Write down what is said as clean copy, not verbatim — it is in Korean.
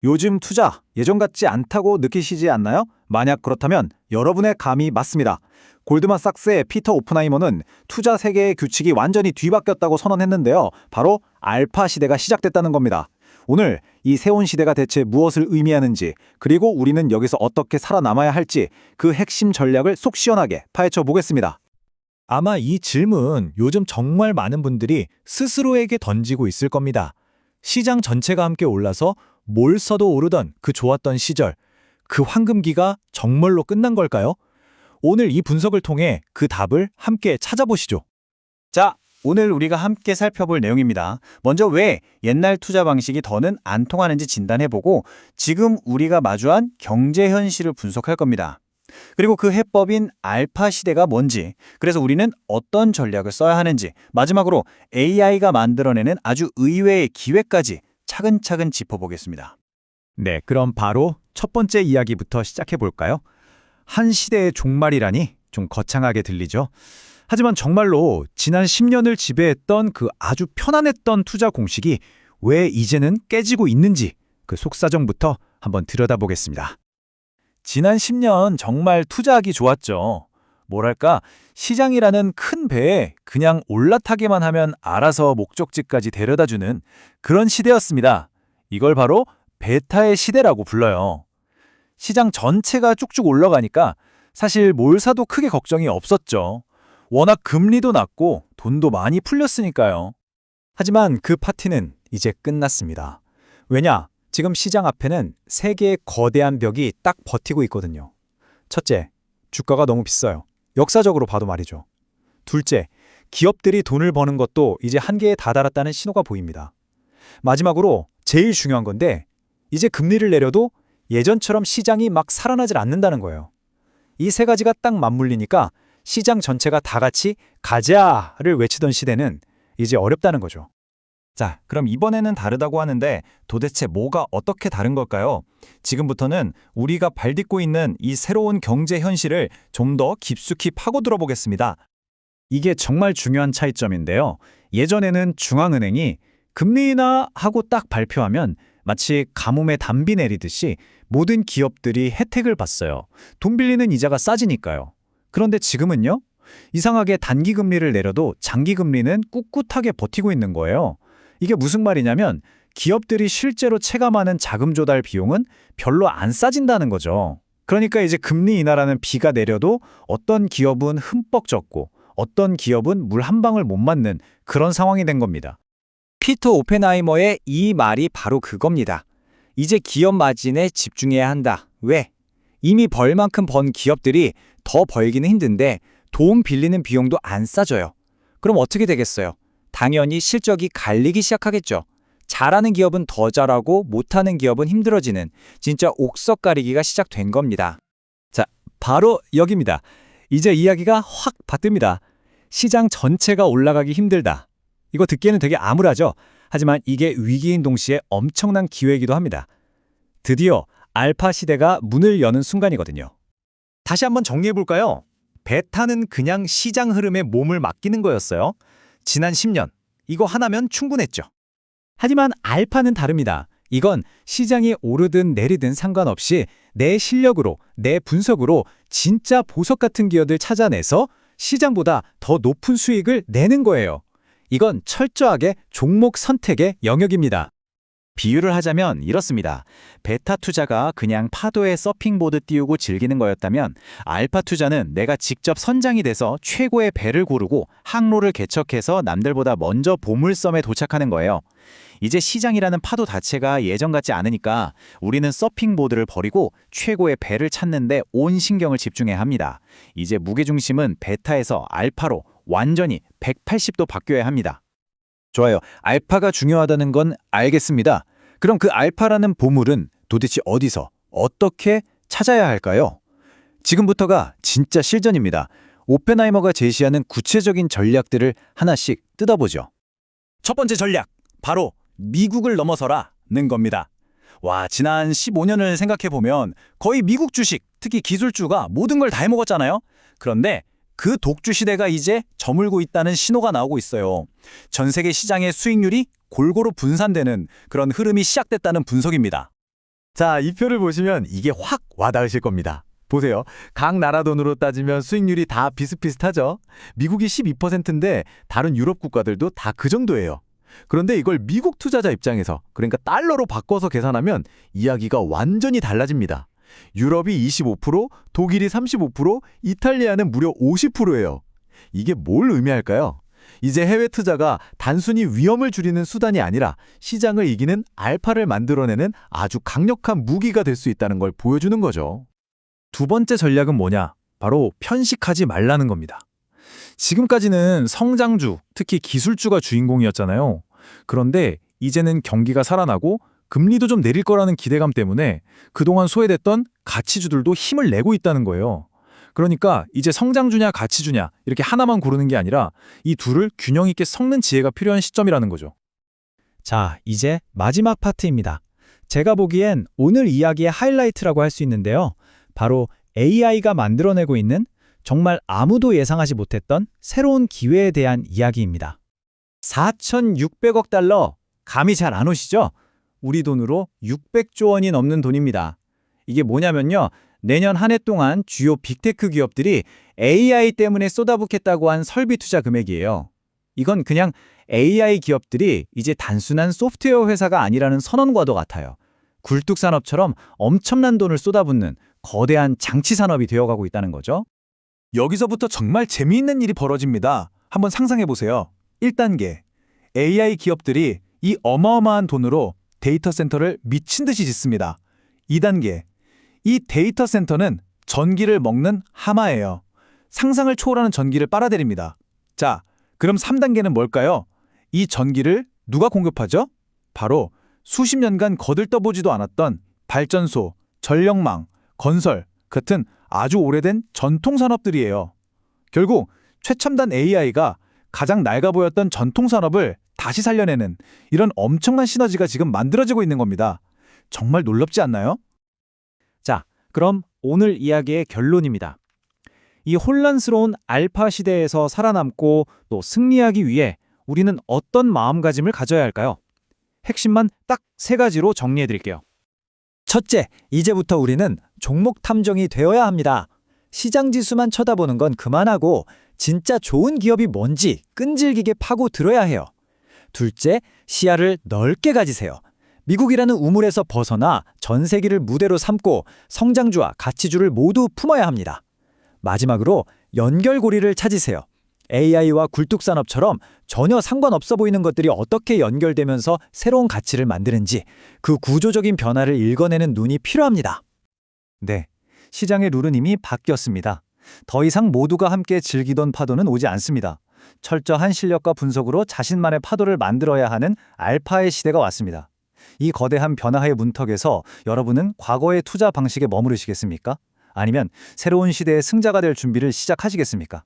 요즘 투자 예전 같지 않다고 느끼시지 않나요? 만약 그렇다면 여러분의 감이 맞습니다. 골드만삭스의 피터 오픈하이머는 투자 세계의 규칙이 완전히 뒤바뀌었다고 선언했는데요. 바로 알파 시대가 시작됐다는 겁니다. 오늘 이 새로운 시대가 대체 무엇을 의미하는지, 그리고 우리는 여기서 어떻게 살아남아야 할지 그 핵심 전략을 속 시원하게 파헤쳐 보겠습니다. 아마 이 질문 요즘 정말 많은 분들이 스스로에게 던지고 있을 겁니다. 시장 전체가 함께 올라서 뭘 써도 오르던 그 좋았던 시절, 그 황금기가 정말로 끝난 걸까요? 오늘 이 분석을 통해 그 답을 함께 찾아보시죠. 자, 오늘 우리가 함께 살펴볼 내용입니다. 먼저 왜 옛날 투자 방식이 더는 안 통하는지 진단해보고 지금 우리가 마주한 경제 현실을 분석할 겁니다. 그리고 그 해법인 알파 시대가 뭔지, 그래서 우리는 어떤 전략을 써야 하는지, 마지막으로 AI가 만들어내는 아주 의외의 기회까지 차근차근 짚어보겠습니다. 네, 그럼 바로 첫 번째 이야기부터 시작해 볼까요? 한 시대의 종말이라니 좀 거창하게 들리죠? 하지만 정말로 지난 10년을 지배했던 그 아주 편안했던 투자 공식이 왜 이제는 깨지고 있는지 그 속사정부터 한번 들여다보겠습니다. 지난 10년 정말 투자하기 좋았죠. 뭐랄까, 시장이라는 큰 배에 그냥 올라타기만 하면 알아서 목적지까지 데려다주는 그런 시대였습니다. 이걸 바로 베타의 시대라고 불러요. 시장 전체가 쭉쭉 올라가니까 사실 뭘 사도 크게 걱정이 없었죠. 워낙 금리도 낮고 돈도 많이 풀렸으니까요. 하지만 그 파티는 이제 끝났습니다. 왜냐? 지금 시장 앞에는 세 개의 거대한 벽이 딱 버티고 있거든요. 첫째, 주가가 너무 비싸요. 역사적으로 봐도 말이죠. 둘째, 기업들이 돈을 버는 것도 이제 한계에 다다랐다는 신호가 보입니다. 마지막으로 제일 중요한 건데, 이제 금리를 내려도 예전처럼 시장이 막 살아나질 않는다는 거예요. 이 세 가지가 딱 맞물리니까 시장 전체가 다 같이 가자를 외치던 시대는 이제 어렵다는 거죠. 자, 그럼 이번에는 다르다고 하는데 도대체 뭐가 어떻게 다른 걸까요? 지금부터는 우리가 발딛고 있는 이 새로운 경제 현실을 좀 더 깊숙이 파고들어 보겠습니다. 이게 정말 중요한 차이점인데요. 예전에는 중앙은행이 금리 인하 하고 딱 발표하면 마치 가뭄에 단비 내리듯이 모든 기업들이 혜택을 봤어요. 돈 빌리는 이자가 싸지니까요. 그런데 지금은요? 이상하게 단기 금리를 내려도 장기 금리는 꿋꿋하게 버티고 있는 거예요. 이게 무슨 말이냐면 기업들이 실제로 체감하는 자금 조달 비용은 별로 안 싸진다는 거죠. 그러니까 이제 금리 인하라는 비가 내려도 어떤 기업은 흠뻑 젖고 어떤 기업은 물 한 방울 못 맞는 그런 상황이 된 겁니다. 피터 오펜하이머의 이 말이 바로 그겁니다. 이제 기업 마진에 집중해야 한다. 왜? 이미 벌 만큼 번 기업들이 더 벌기는 힘든데 돈 빌리는 비용도 안 싸져요. 그럼 어떻게 되겠어요? 당연히 실적이 갈리기 시작하겠죠. 잘하는 기업은 더 잘하고 못하는 기업은 힘들어지는 진짜 옥석 가리기가 시작된 겁니다. 자, 바로 여기입니다. 이제 이야기가 확 바뀝니다. 시장 전체가 올라가기 힘들다. 이거 듣기에는 되게 암울하죠? 하지만 이게 위기인 동시에 엄청난 기회이기도 합니다. 드디어 알파 시대가 문을 여는 순간이거든요. 다시 한번 정리해볼까요? 베타는 그냥 시장 흐름에 몸을 맡기는 거였어요. 지난 10년, 이거 하나면 충분했죠. 하지만 알파는 다릅니다. 이건 시장이 오르든 내리든 상관없이 내 실력으로, 내 분석으로 진짜 보석 같은 기업들 찾아내서 시장보다 더 높은 수익을 내는 거예요. 이건 철저하게 종목 선택의 영역입니다. 비유를 하자면 이렇습니다. 베타 투자가 그냥 파도에 서핑보드 띄우고 즐기는 거였다면 알파 투자는 내가 직접 선장이 돼서 최고의 배를 고르고 항로를 개척해서 남들보다 먼저 보물섬에 도착하는 거예요. 이제 시장이라는 파도 자체가 예전 같지 않으니까 우리는 서핑보드를 버리고 최고의 배를 찾는데 온 신경을 집중해야 합니다. 이제 무게중심은 베타에서 알파로 완전히 180도 바뀌어야 합니다. 좋아요. 알파가 중요하다는 건 알겠습니다. 그럼 그 알파라는 보물은 도대체 어디서, 어떻게 찾아야 할까요? 지금부터가 진짜 실전입니다. 오펜하이머가 제시하는 구체적인 전략들을 하나씩 뜯어보죠. 첫 번째 전략, 바로 미국을 넘어서라는 겁니다. 와, 지난 15년을 생각해보면 거의 미국 주식, 특히 기술주가 모든 걸 다 해먹었잖아요. 그런데 그 독주 시대가 이제 저물고 있다는 신호가 나오고 있어요. 전 세계 시장의 수익률이 골고루 분산되는 그런 흐름이 시작됐다는 분석입니다. 자, 이 표를 보시면 이게 확 와닿으실 겁니다. 보세요. 각 나라 돈으로 따지면 수익률이 다 비슷비슷하죠. 미국이 12%인데 다른 유럽 국가들도 다 그 정도예요. 그런데 이걸 미국 투자자 입장에서, 그러니까 달러로 바꿔서 계산하면 이야기가 완전히 달라집니다. 유럽이 25%, 독일이 35%, 이탈리아는 무려 50%예요. 이게 뭘 의미할까요? 이제 해외 투자가 단순히 위험을 줄이는 수단이 아니라 시장을 이기는 알파를 만들어내는 아주 강력한 무기가 될 수 있다는 걸 보여주는 거죠. 두 번째 전략은 뭐냐? 바로 편식하지 말라는 겁니다. 지금까지는 성장주, 특히 기술주가 주인공이었잖아요. 그런데 이제는 경기가 살아나고 금리도 좀 내릴 거라는 기대감 때문에 그동안 소외됐던 가치주들도 힘을 내고 있다는 거예요. 그러니까 이제 성장주냐 가치주냐 이렇게 하나만 고르는 게 아니라 이 둘을 균형 있게 섞는 지혜가 필요한 시점이라는 거죠. 자, 이제 마지막 파트입니다. 제가 보기엔 오늘 이야기의 하이라이트라고 할 수 있는데요. 바로 AI가 만들어내고 있는 정말 아무도 예상하지 못했던 새로운 기회에 대한 이야기입니다. 4,600억 달러, 감이 잘 안 오시죠? 우리 돈으로 600조 원이 넘는 돈입니다. 이게 뭐냐면요. 내년 한 해 동안 주요 빅테크 기업들이 AI 때문에 쏟아붓겠다고 한 설비 투자 금액이에요. 이건 그냥 AI 기업들이 이제 단순한 소프트웨어 회사가 아니라는 선언과도 같아요. 굴뚝산업처럼 엄청난 돈을 쏟아붓는 거대한 장치 산업이 되어가고 있다는 거죠. 여기서부터 정말 재미있는 일이 벌어집니다. 한번 상상해 보세요. 1단계. AI 기업들이 이 어마어마한 돈으로 데이터 센터를 미친 듯이 짓습니다. 2단계. 이 데이터 센터는 전기를 먹는 하마예요. 상상을 초월하는 전기를 빨아들입니다. 자, 그럼 3단계는 뭘까요? 이 전기를 누가 공급하죠? 바로 수십 년간 거들떠보지도 않았던 발전소, 전력망, 건설 같은 아주 오래된 전통 산업들이에요. 결국 최첨단 AI가 가장 낡아 보였던 전통 산업을 다시 살려내는 이런 엄청난 시너지가 지금 만들어지고 있는 겁니다. 정말 놀랍지 않나요? 자, 그럼 오늘 이야기의 결론입니다. 이 혼란스러운 알파 시대에서 살아남고 또 승리하기 위해 우리는 어떤 마음가짐을 가져야 할까요? 핵심만 딱 3가지로 정리해 드릴게요. 첫째, 이제부터 우리는 종목 탐정이 되어야 합니다. 시장 지수만 쳐다보는 건 그만하고 진짜 좋은 기업이 뭔지 끈질기게 파고 들어야 해요. 둘째, 시야를 넓게 가지세요. 미국이라는 우물에서 벗어나 전 세계를 무대로 삼고 성장주와 가치주를 모두 품어야 합니다. 마지막으로 연결고리를 찾으세요. AI와 굴뚝산업처럼 전혀 상관없어 보이는 것들이 어떻게 연결되면서 새로운 가치를 만드는지 그 구조적인 변화를 읽어내는 눈이 필요합니다. 네, 시장의 룰은 이미 바뀌었습니다. 더 이상 모두가 함께 즐기던 파도는 오지 않습니다. 철저한 실력과 분석으로 자신만의 파도를 만들어야 하는 알파의 시대가 왔습니다. 이 거대한 변화의 문턱에서 여러분은 과거의 투자 방식에 머무르시겠습니까? 아니면 새로운 시대의 승자가 될 준비를 시작하시겠습니까?